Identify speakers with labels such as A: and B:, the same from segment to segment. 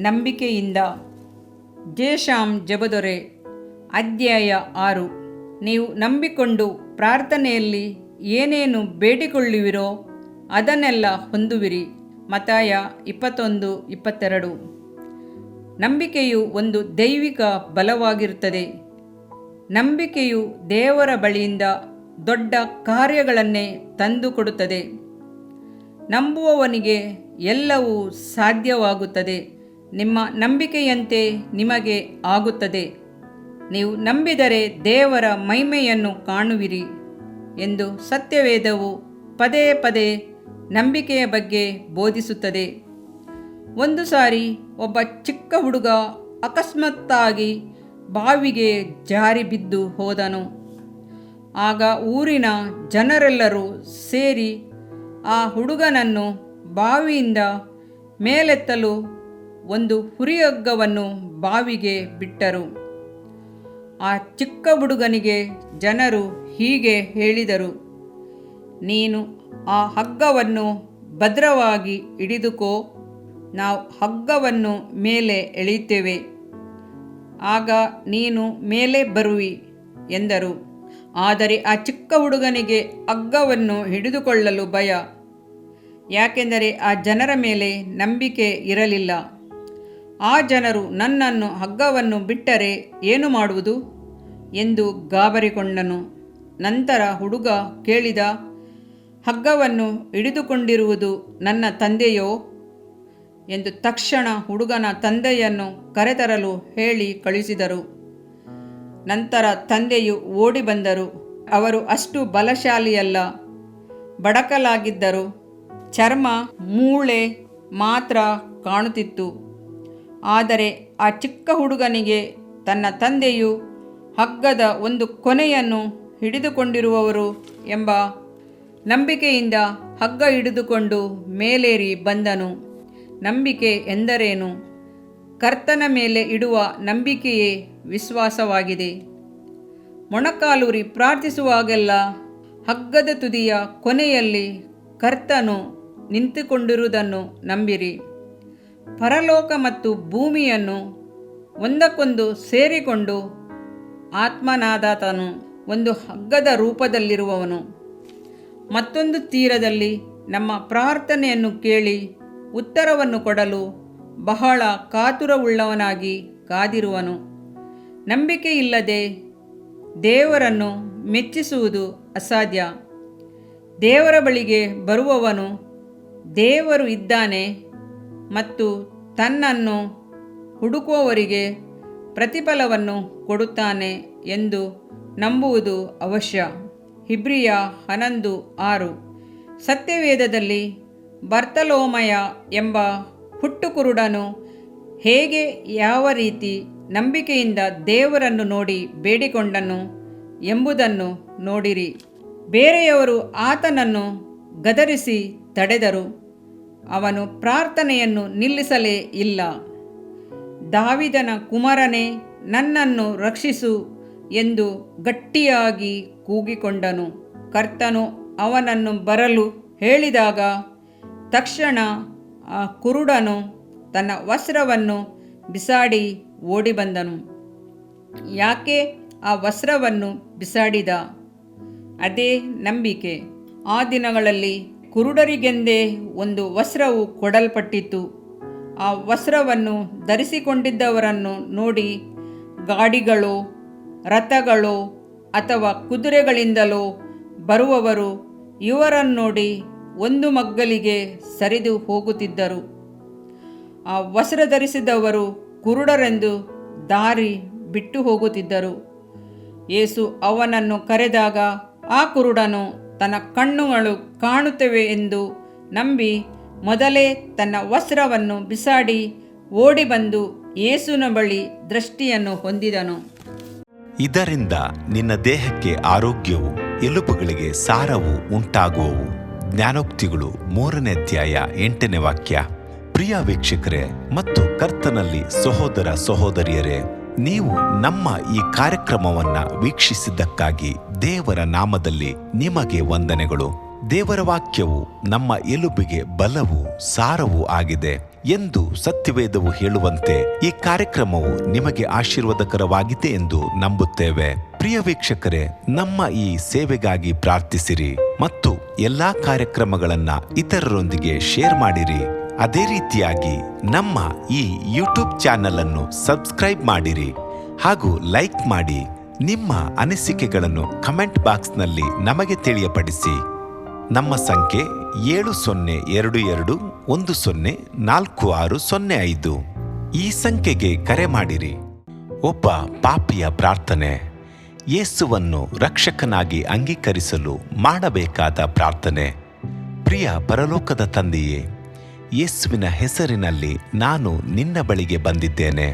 A: ನಂಬಿಕೆಯಿಂದ. ಜೇಶಾಮ್ ಜಬದೊರೆ. ಅಧ್ಯಾಯ 6. ನೀವು ನಂಬಿಕೊಂಡು ಪ್ರಾರ್ಥನೆಯಲ್ಲಿ ಏನೇನು ಬೇಡಿಕೊಳ್ಳುವಿರೋ ಅದನ್ನೆಲ್ಲ ಹೊಂದುವಿರಿ. ಮತ್ತಾಯ 21:22. ನಂಬಿಕೆಯು ಒಂದು ದೈವಿಕ ಬಲವಾಗಿರುತ್ತದೆ. ನಂಬಿಕೆಯು ದೇವರ ಬಳಿಯಿಂದ ದೊಡ್ಡ ಕಾರ್ಯಗಳನ್ನೇ ತಂದುಕೊಡುತ್ತದೆ. ನಂಬುವವನಿಗೆ ಎಲ್ಲವೂ ಸಾಧ್ಯವಾಗುತ್ತದೆ. ನಿಮ್ಮ ನಂಬಿಕೆಯಂತೆ ನಿಮಗೆ ಆಗುತ್ತದೆ. ನೀವು ನಂಬಿದರೆ ದೇವರ ಮಹಿಮೆಯನ್ನು ಕಾಣುವಿರಿ ಎಂದು ಸತ್ಯವೇದವು ಪದೇ ಪದೇ ನಂಬಿಕೆಯ ಬಗ್ಗೆ ಬೋಧಿಸುತ್ತದೆ. ಒಂದು ಸಾರಿ ಒಬ್ಬ ಚಿಕ್ಕ ಹುಡುಗ ಅಕಸ್ಮಾತ್ತಾಗಿ ಬಾವಿಗೆ ಜಾರಿ ಬಿದ್ದು ಹೋದನು. ಆಗ ಊರಿನ ಜನರೆಲ್ಲರೂ ಸೇರಿ ಆ ಹುಡುಗನನ್ನು ಬಾವಿಯಿಂದ ಮೇಲೆತ್ತಲು ಒಂದು ಹುರಿಹಗ್ಗವನ್ನು ಬಾವಿಗೆ ಬಿಟ್ಟರು. ಆ ಚಿಕ್ಕ ಹುಡುಗನಿಗೆ ಜನರು ಹೀಗೆ ಹೇಳಿದರು, ನೀನು ಆ ಹಗ್ಗವನ್ನು ಭದ್ರವಾಗಿ ಹಿಡಿದುಕೋ, ನಾವು ಹಗ್ಗವನ್ನು ಮೇಲೆ ಎಳೆಯುತ್ತೇವೆ, ಆಗ ನೀನು ಮೇಲೆ ಬರುವಿ ಎಂದರು. ಆದರೆ ಆ ಚಿಕ್ಕ ಹುಡುಗನಿಗೆ ಹಗ್ಗವನ್ನು ಹಿಡಿದುಕೊಳ್ಳಲು ಭಯ, ಯಾಕೆಂದರೆ ಆ ಜನರ ಮೇಲೆ ನಂಬಿಕೆ ಇರಲಿಲ್ಲ. ಆ ಜನರು ನನ್ನನ್ನು ಹಗ್ಗವನ್ನು ಬಿಟ್ಟರೆ ಏನು ಮಾಡುವುದು ಎಂದು ಗಾಬರಿಗೊಂಡನು. ನಂತರ ಹುಡುಗ ಕೇಳಿದ, ಹಗ್ಗವನ್ನು ಹಿಡಿದುಕೊಂಡಿರುವುದು ನನ್ನ ತಂದೆಯೋ ಎಂದು. ತಕ್ಷಣ ಹುಡುಗನ ತಂದೆಯನ್ನು ಕರೆತರಲು ಹೇಳಿ ಕಳುಹಿಸಿದರು. ನಂತರ ತಂದೆಯು ಓಡಿ ಬಂದರು. ಅವರು ಅಷ್ಟು ಬಲಶಾಲಿಯಲ್ಲ, ಬಡಕಲಾಗಿದ್ದರು. ಚರ್ಮ ಮೂಳೆ ಮಾತ್ರ ಕಾಣುತ್ತಿತ್ತು. ಆದರೆ ಆ ಚಿಕ್ಕ ಹುಡುಗನಿಗೆ ತನ್ನ ತಂದೆಯು ಹಗ್ಗದ ಒಂದು ಕೊನೆಯನ್ನು ಹಿಡಿದುಕೊಂಡಿರುವವರು ಎಂಬ ನಂಬಿಕೆಯಿಂದ ಹಗ್ಗ ಹಿಡಿದುಕೊಂಡು ಮೇಲೇರಿ ಬಂದನು. ನಂಬಿಕೆ ಎಂದರೇನು? ಕರ್ತನ ಮೇಲೆ ಇಡುವ ನಂಬಿಕೆಯೇ ವಿಶ್ವಾಸವಾಗಿದೆ. ಮೊಣಕಾಲೂರಿ ಪ್ರಾರ್ಥಿಸುವಾಗೆಲ್ಲ ಹಗ್ಗದ ತುದಿಯ ಕೊನೆಯಲ್ಲಿ ಕರ್ತನು ನಿಂತುಕೊಂಡಿರುವುದನ್ನು ನಂಬಿರಿ. ಪರಲೋಕ ಮತ್ತು ಭೂಮಿಯನ್ನು ಒಂದಕ್ಕೊಂದು ಸೇರಿಕೊಂಡು ಆತ್ಮನಾದಾತನು ಒಂದು ಹಗ್ಗದ ರೂಪದಲ್ಲಿರುವವನು. ಮತ್ತೊಂದು ತೀರದಲ್ಲಿ ನಮ್ಮ ಪ್ರಾರ್ಥನೆಯನ್ನು ಕೇಳಿ ಉತ್ತರವನ್ನು ಕೊಡಲು ಬಹಳ ಕಾತುರವುಳ್ಳವನಾಗಿ ಕಾದಿರುವನು. ನಂಬಿಕೆ ಇಲ್ಲದೆ ದೇವರನ್ನು ಮೆಚ್ಚಿಸುವುದು ಅಸಾಧ್ಯ. ದೇವರ ಬಳಿಗೆ ಬರುವವನು ದೇವರು ಇದ್ದಾನೆ ಮತ್ತು ತನ್ನನ್ನು ಹುಡುಕುವವರಿಗೆ ಪ್ರತಿಫಲವನ್ನು ಕೊಡುತ್ತಾನೆ ಎಂದು ನಂಬುವುದು ಅವಶ್ಯ. ಇಬ್ರಿಯ 11:6. ಸತ್ಯವೇದದಲ್ಲಿ ಬರ್ತಲೋಮಯ ಎಂಬ ಹುಟ್ಟುಕುರುಡನು ಹೇಗೆ ಯಾವ ರೀತಿ ನಂಬಿಕೆಯಿಂದ ದೇವರನ್ನು ನೋಡಿ ಬೇಡಿಕೊಂಡನು ಎಂಬುದನ್ನು ನೋಡಿರಿ. ಬೇರೆಯವರು ಆತನನ್ನು ಗದರಿಸಿ ತಡೆದರು, ಅವನು ಪ್ರಾರ್ಥನೆಯನ್ನು ನಿಲ್ಲಿಸಲೇ ಇಲ್ಲ. ದಾವಿದನ ಕುಮಾರನೇ, ನನ್ನನ್ನು ರಕ್ಷಿಸು ಎಂದು ಗಟ್ಟಿಯಾಗಿ ಕೂಗಿಕೊಂಡನು. ಕರ್ತನು ಅವನನ್ನು ಬರಲು ಹೇಳಿದಾಗ ತಕ್ಷಣ ಆ ಕುರುಡನು ತನ್ನ ವಸ್ತ್ರವನ್ನು ಬಿಸಾಡಿ ಓಡಿ ಬಂದನು. ಯಾಕೆ ಆ ವಸ್ತ್ರವನ್ನು ಬಿಸಾಡಿದ? ಅದೇ ನಂಬಿಕೆ. ಆ ದಿನಗಳಲ್ಲಿ ಕುರುಡರಿಗೆಂದೇ ಒಂದು ವಸ್ತ್ರವು ಕೊಡಲ್ಪಟ್ಟಿತು. ಆ ವಸ್ತ್ರವನ್ನು ಧರಿಸಿಕೊಂಡಿದ್ದವರನ್ನು ನೋಡಿ ಗಾಡಿಗಳೋ ರಥಗಳೋ ಅಥವಾ ಕುದುರೆಗಳಿಂದಲೋ ಬರುವವರು ಇವರನ್ನು ನೋಡಿ ಒಂದು ಮಗ್ಗಲಿಗೆ ಸರಿದು ಹೋಗುತ್ತಿದ್ದರು. ಆ ವಸ್ತ್ರ ಧರಿಸಿದವರು ಕುರುಡರೆಂದು ದಾರಿ ಬಿಟ್ಟು ಹೋಗುತ್ತಿದ್ದರು. ಯೇಸು ಅವನನ್ನು ಕರೆದಾಗ ಆ ಕುರುಡನು ತನ್ನ ಕಣ್ಣುಗಳು ಕಾಣುತ್ತವೆ ಎಂದು ನಂಬಿ ಮೊದಲೇ ತನ್ನ ವಸ್ತ್ರವನ್ನು ಬಿಸಾಡಿ ಓಡಿ ಬಂದು ಯೇಸುವಿನ ಬಳಿ ದೃಷ್ಟಿಯನ್ನು ಹೊಂದಿದನು.
B: ಇದರಿಂದ ನಿನ್ನ ದೇಹಕ್ಕೆ ಆರೋಗ್ಯವು, ಎಲುಬುಗಳಿಗೆ ಸಾರವು ಉಂಟಾಗುವವು. ಜ್ಞಾನೋಕ್ತಿಗಳು 3ನೇ ಅಧ್ಯಾಯ 8ನೇ ವಾಕ್ಯ. ಪ್ರಿಯ ವೀಕ್ಷಕರೇ ಮತ್ತು ಕರ್ತನಲ್ಲಿ ಸಹೋದರ ಸಹೋದರಿಯರೇ, ನೀವು ನಮ್ಮ ಈ ಕಾರ್ಯಕ್ರಮವನ್ನ ವೀಕ್ಷಿಸಿದ್ದಕ್ಕಾಗಿ ದೇವರ ನಾಮದಲ್ಲಿ ನಿಮಗೆ ವಂದನೆಗಳು. ದೇವರ ವಾಕ್ಯವು ನಮ್ಮ ಎಲುಬಿಗೆ ಬಲವೂ ಸಾರವೂ ಆಗಿದೆ. ಎಂದು ಸತ್ಯವೇದವು ಹೇಳುವಂತೆ ಈ ಕಾರ್ಯಕ್ರಮವು ನಿಮಗೆ ಆಶೀರ್ವಾದಕರವಾಗಿದೆ ಎಂದು ನಂಬುತ್ತೇವೆ. ಪ್ರಿಯ ವೀಕ್ಷಕರೇ, ನಮ್ಮ ಈ ಸೇವೆಗಾಗಿ ಪ್ರಾರ್ಥಿಸಿರಿ ಮತ್ತು ಎಲ್ಲಾ ಕಾರ್ಯಕ್ರಮಗಳನ್ನ ಇತರರೊಂದಿಗೆ ಶೇರ್ ಮಾಡಿರಿ. ಅದೇ ರೀತಿಯಾಗಿ ನಮ್ಮ ಈ ಯೂಟ್ಯೂಬ್ ಚಾನೆಲ್ ಅನ್ನು ಸಬ್ಸ್ಕ್ರೈಬ್ ಮಾಡಿರಿ ಹಾಗೂ ಲೈಕ್ ಮಾಡಿ. ನಿಮ್ಮ ಅನಿಸಿಕೆಗಳನ್ನು ಕಮೆಂಟ್ ಬಾಕ್ಸ್ನಲ್ಲಿ ನಮಗೆ ತಿಳಿಯಪಡಿಸಿ. ನಮ್ಮ ಸಂಖ್ಯೆ 7022104605. ಈ ಸಂಖ್ಯೆಗೆ ಕರೆ ಮಾಡಿರಿ. ಒಬ್ಬ ಪಾಪಿಯ ಪ್ರಾರ್ಥನೆ. ಯೇಸುವನ್ನು ರಕ್ಷಕನಾಗಿ ಅಂಗೀಕರಿಸಲು ಮಾಡಬೇಕಾದ ಪ್ರಾರ್ಥನೆ. ಪ್ರಿಯ ಪರಲೋಕದ ತಂದೆಯೇ, ಯೇಸುವಿನ ಹೆಸರಿನಲ್ಲಿ ನಾನು ನಿನ್ನ ಬಳಿಗೆ ಬಂದಿದ್ದೇನೆ.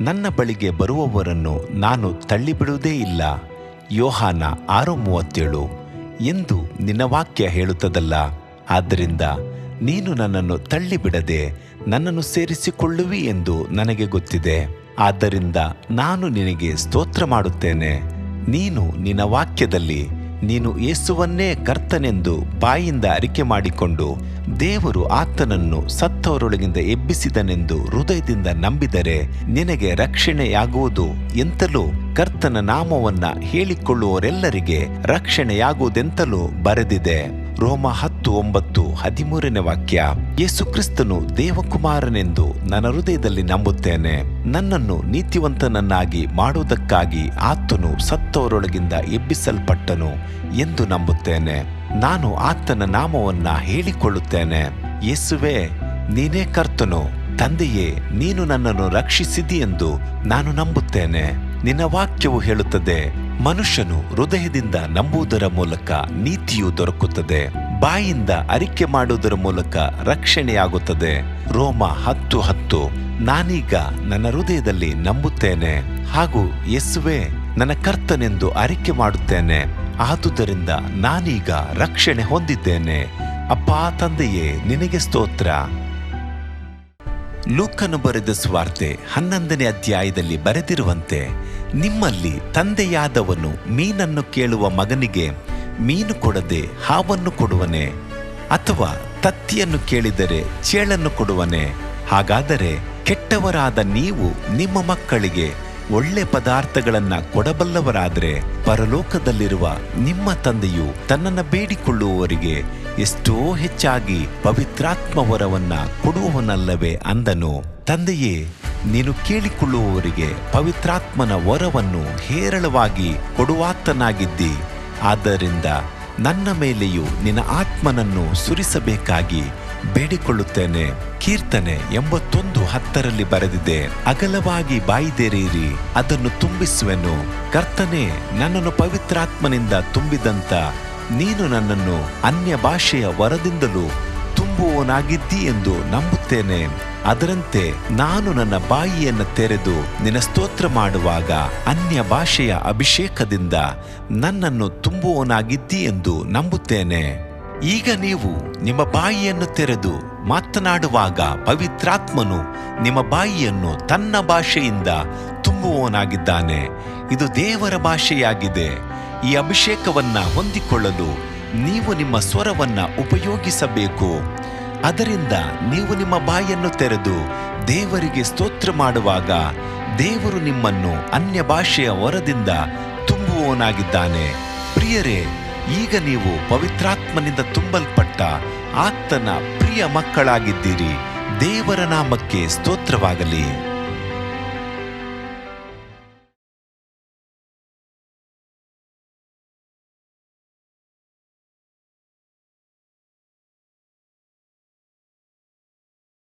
B: ನನ್ನ ಬಳಿಗೆ ಬರುವವರನ್ನು ನಾನು ತಳ್ಳಿಬಿಡುವುದೇ ಇಲ್ಲ. ಯೋಹಾನ 6:37 ಎಂದು ನಿನ್ನ ವಾಕ್ಯ ಹೇಳುತ್ತದಲ್ಲ. ಆದ್ದರಿಂದ ನೀನು ನನ್ನನ್ನು ತಳ್ಳಿಬಿಡದೆ ನನ್ನನ್ನು ಸೇರಿಸಿಕೊಳ್ಳುವಿ ಎಂದು ನನಗೆ ಗೊತ್ತಿದೆ. ಆದ್ದರಿಂದ ನಾನು ನಿನಗೆ ಸ್ತೋತ್ರ ಮಾಡುತ್ತೇನೆ. ನೀನು ನಿನ್ನ ವಾಕ್ಯದಲ್ಲಿ ನೀನು ಯೇಸುವನ್ನೇ ಕರ್ತನೆಂದು ಬಾಯಿಂದ ಅರಿಕೆ ಮಾಡಿಕೊಂಡು ದೇವರು ಆತನನ್ನು ಸತ್ತವರೊಳಗಿಂದ ಎಬ್ಬಿಸಿದನೆಂದು ಹೃದಯದಿಂದ ನಂಬಿದರೆ ನಿನಗೆ ರಕ್ಷಣೆಯಾಗುವುದು ಎಂತಲೂ ಕರ್ತನ ನಾಮವನ್ನ ಹೇಳಿಕೊಳ್ಳುವವರೆಲ್ಲರಿಗೆ ರಕ್ಷಣೆಯಾಗುವುದೆಂತಲೂ ಬರೆದಿದೆ. ರೋಮ 10:9 ವಾಕ್ಯ. ಯೇಸು ಕ್ರಿಸ್ತನು ದೇವಕುಮಾರನೆಂದು ನನ್ನ ಹೃದಯದಲ್ಲಿ ನಂಬುತ್ತೇನೆ. ನನ್ನನ್ನು ನೀತಿವಂತನನ್ನಾಗಿ ಮಾಡುವುದಕ್ಕಾಗಿ ಆತನು ಸತ್ತವರೊಳಗಿಂದ ಎಬ್ಬಿಸಲ್ಪಟ್ಟನು ಎಂದು ನಂಬುತ್ತೇನೆ. ನಾನು ಆತನ ನಾಮವನ್ನ ಹೇಳಿಕೊಳ್ಳುತ್ತೇನೆ. ಯೇಸುವೇ, ನೀನೇ ಕರ್ತನು. ತಂದೆಯೇ, ನೀನು ನನ್ನನ್ನು ರಕ್ಷಿಸಿದಿ ಎಂದು ನಾನು ನಂಬುತ್ತೇನೆ. ನಿನ್ನ ವಾಕ್ಯವು ಹೇಳುತ್ತದೆ, ಮನುಷ್ಯನು ಹೃದಯದಿಂದ ನಂಬುವುದರ ಮೂಲಕ ನೀತಿಯು ದೊರಕುತ್ತದೆ, ಬಾಯಿಂದ ಅರಿಕೆ ಮಾಡುವುದರ ಮೂಲಕ ರಕ್ಷಣೆಯಾಗುತ್ತದೆ. ರೋಮ 10:10. ನಾನೀಗ ನನ್ನ ಹೃದಯದಲ್ಲಿ ನಂಬುತ್ತೇನೆ ಹಾಗೂ ಯೇಸುವೇ ನನ್ನ ಕರ್ತನೆಂದು ಅರಿಕೆ ಮಾಡುತ್ತೇನೆ. ಆದುದರಿಂದ ನಾನೀಗ ರಕ್ಷಣೆ ಹೊಂದಿದ್ದೇನೆ. ಅಪ್ಪಾ ತಂದೆಯೇ, ನಿನಗೆ ಸ್ತೋತ್ರ. ಲೂಕನು ಬರೆದ ಸುವಾರ್ತೆ 11ನೇ ಅಧ್ಯಾಯದಲ್ಲಿ ಬರೆದಿರುವಂತೆ, ನಿಮ್ಮಲ್ಲಿ ತಂದೆಯಾದವನು ಮೀನನ್ನು ಕೇಳುವ ಮಗನಿಗೆ ಮೀನು ಕೊಡದೆ ಹಾವನ್ನು ಕೊಡುವನೆ? ಅಥವಾ ತತ್ತಿಯನ್ನು ಕೇಳಿದರೆ ಚೇಳನ್ನು ಕೊಡುವನೆ? ಹಾಗಾದರೆ ಕೆಟ್ಟವರಾದ ನೀವು ನಿಮ್ಮ ಮಕ್ಕಳಿಗೆ ಒಳ್ಳೆ ಪದಾರ್ಥಗಳನ್ನ ಕೊಡಬಲ್ಲವರಾದರೆ ಪರಲೋಕದಲ್ಲಿರುವ ನಿಮ್ಮ ತಂದೆಯು ತನ್ನನ್ನು ಬೇಡಿಕೊಳ್ಳುವವರಿಗೆ ಎಷ್ಟೋ ಹೆಚ್ಚಾಗಿ ಪವಿತ್ರಾತ್ಮ ವರವನ್ನ ಕೊಡುವವನಲ್ಲವೇ ಅಂದನು. ತಂದೆಯೇ, ನೀನು ಕೇಳಿಕೊಳ್ಳುವವರಿಗೆ ಪವಿತ್ರಾತ್ಮನ ವರವನ್ನು ಹೇರಳವಾಗಿ ಕೊಡುವಾತನಾಗಿದ್ದಿ. ಆದ್ದರಿಂದ ನನ್ನ ಮೇಲೆಯೂ ನಿನ್ನ ಆತ್ಮನನ್ನು ಸುರಿಸಬೇಕಾಗಿ ಬೇಡಿಕೊಳ್ಳುತ್ತೇನೆ. ಕೀರ್ತನೆ 81:10 ಬರೆದಿದೆ, ಅಗಲವಾಗಿ ಬಾಯಿದೆರೆಯಿರಿ, ಅದನ್ನು ತುಂಬಿಸುವೆನು. ಕರ್ತನೇ, ನನ್ನನ್ನು ಪವಿತ್ರಾತ್ಮನಿಂದ ತುಂಬಿದಂತ ನೀನು ನನ್ನನ್ನು ಅನ್ಯ ಭಾಷೆಯ ವರದಿಂದಲೂ ತುಂಬುವವನಾಗಿದ್ದಿ ಎಂದು ನಂಬುತ್ತೇನೆ. ಅದರಂತೆ ನಾನು ನನ್ನ ಬಾಯಿಯನ್ನು ತೆರೆದು ನಿನ್ನ ಸ್ತೋತ್ರ ಮಾಡುವಾಗ ಅನ್ಯ ಭಾಷೆಯ ಅಭಿಷೇಕದಿಂದ ನನ್ನನ್ನು ತುಂಬುವವನಾಗಿದ್ದಿ ಎಂದು ನಂಬುತ್ತೇನೆ. ಈಗ ನೀವು ನಿಮ್ಮ ಬಾಯಿಯನ್ನು ತೆರೆದು ಮಾತನಾಡುವಾಗ ಪವಿತ್ರಾತ್ಮನು ನಿಮ್ಮ ಬಾಯಿಯನ್ನು ತನ್ನ ಭಾಷೆಯಿಂದ ತುಂಬುವವನಾಗಿದ್ದಾನೆ. ಇದು ದೇವರ ಭಾಷೆಯಾಗಿದೆ. ಈ ಅಭಿಷೇಕವನ್ನ ಹೊಂದಿಕೊಳ್ಳಲು ನೀವು ನಿಮ್ಮ ಸ್ವರವನ್ನ ಉಪಯೋಗಿಸಬೇಕು. ಅದರಿಂದ ನೀವು ನಿಮ್ಮ ಬಾಯಿಯನ್ನು ತೆರೆದು ದೇವರಿಗೆ ಸ್ತೋತ್ರ ಮಾಡುವಾಗ ದೇವರು ನಿಮ್ಮನ್ನು ಅನ್ಯ ಭಾಷೆಯ ವರದಿಂದ ತುಂಬುವವನಾಗಿದ್ದಾನೆ. ಪ್ರಿಯರೇ, ಈಗ ನೀವು ಪವಿತ್ರಾತ್ಮನಿಂದ ತುಂಬಲ್ಪಟ್ಟ ಆತನ ಪ್ರಿಯ ಮಕ್ಕಳಾಗಿದ್ದೀರಿ. ದೇವರ ನಾಮಕ್ಕೆ ಸ್ತೋತ್ರವಾಗಲಿ.